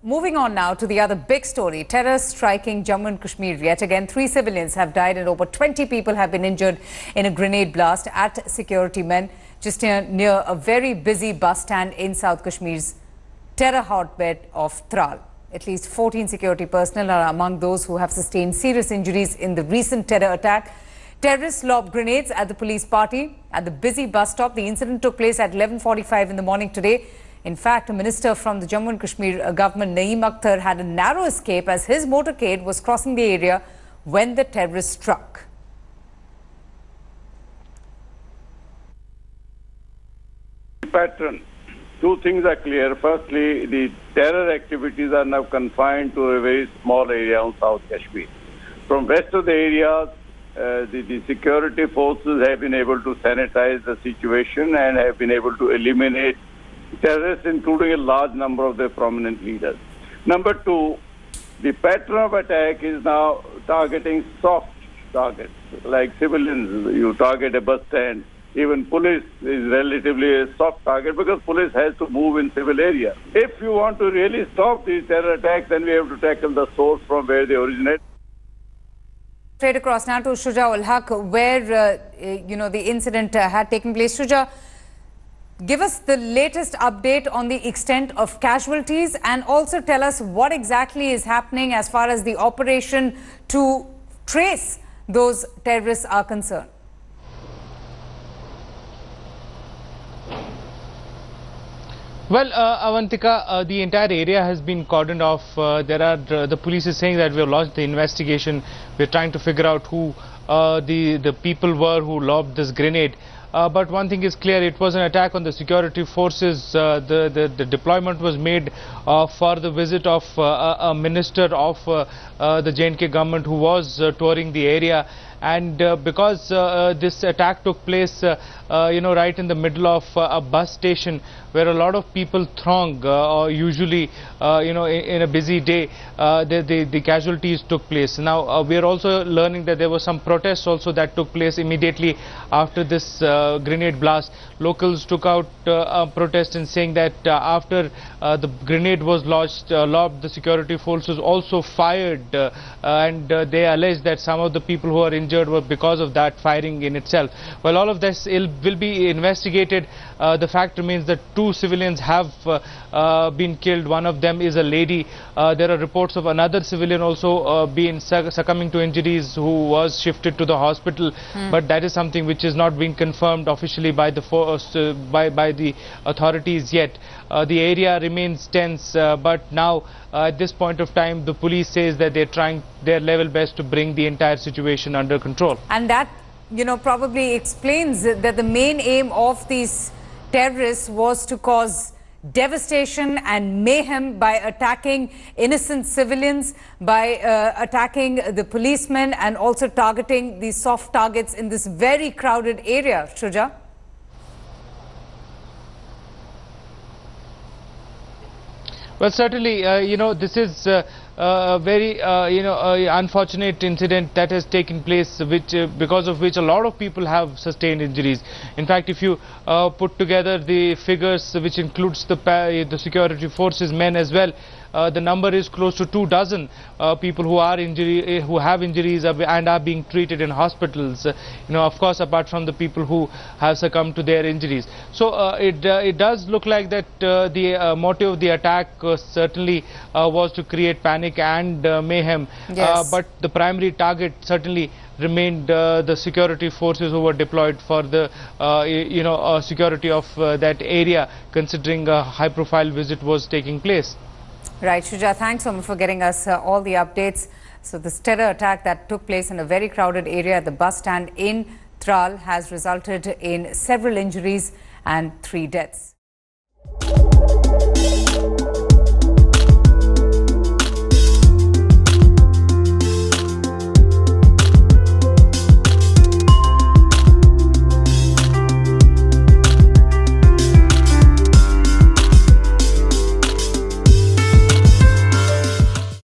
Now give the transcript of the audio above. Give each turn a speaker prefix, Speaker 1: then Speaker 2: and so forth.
Speaker 1: Moving on now to the other big story, terror striking Jammu and Kashmir yet again. 3 civilians have died and over 20 people have been injured in a grenade blast at security men just near a very busy bus stand in South Kashmir's terror hotbed of Tral. At least 14 security personnel are among those who have sustained serious injuries in the recent terror attack. Terrorists lobbed grenades at the police party at the busy bus stop. The incident took place at 11:45 in the morning today. In fact, a minister from the Jammu and Kashmir government, Naeem Akhtar, had a narrow escape as his motorcade was crossing the area when the terrorists struck.
Speaker 2: Pattern. Two things are clear. Firstly, the terror activities are now confined to a very small area on South Kashmir. From rest of the areas, the security forces have been able to sanitize the situation and have been able to eliminate terrorists, including a large number of their prominent leaders. Number two, the pattern of attack is now targeting soft targets, like civilians. You target a bus stand. Even police is relatively a soft target because police has to move in civil areas. If you want to really stop these terror attacks, then we have to tackle the source from where they originate.
Speaker 1: Straight across now to Shuja ul Haq, where the incident had taken place. Shuja, give us the latest update on the extent of casualties and also tell us what exactly is happening as far as the operation to trace those terrorists are concerned.
Speaker 3: Well, Avantika, the entire area has been cordoned off. The police is saying that we have launched the investigation. We're trying to figure out who the people were who lobbed this grenade. But one thing is clear, it was an attack on the security forces. The deployment was made for the visit of a minister of the J&K government who was touring the area. And because this attack took place, right in the middle of a bus station where a lot of people throng, usually, in a busy day, the casualties took place. Now, we are also learning that there were some protests also that took place immediately after this grenade blast. Locals took out a protest in saying that after the grenade was lobbed, the security forces also fired, and they alleged that some of the people who are injured were because of that firing in itself. Well, all of this will be investigated. The fact remains that 2 civilians have been killed. One of them is a lady. There are reports of another civilian also succumbing to injuries who was shifted to the hospital. But that is something which is not being confirmed officially by the by the authorities yet. The area remains tense, but now at this point of time the police says that they're trying their level best to bring the entire situation under control.
Speaker 1: And that probably explains that the main aim of these terrorists was to cause devastation and mayhem by attacking innocent civilians, by attacking the policemen and also targeting these soft targets in this very crowded area. Shuja?
Speaker 3: Well, certainly, this is a very, unfortunate incident that has taken place, because of which a lot of people have sustained injuries. In fact, if you put together the figures, which includes the security forces men as well, the number is close to 24 people who have injuries and are being treated in hospitals. Of course, apart from the people who have succumbed to their injuries. So it does look like that the motive of the attack certainly was to create panic and mayhem.
Speaker 1: Yes.
Speaker 3: But the primary target certainly remained the security forces who were deployed for the security of that area, considering a high-profile visit was taking place.
Speaker 1: Right, Shuja, thanks so much for getting us all the updates. So this terror attack that took place in a very crowded area at the bus stand in Tral has resulted in several injuries and 3 deaths.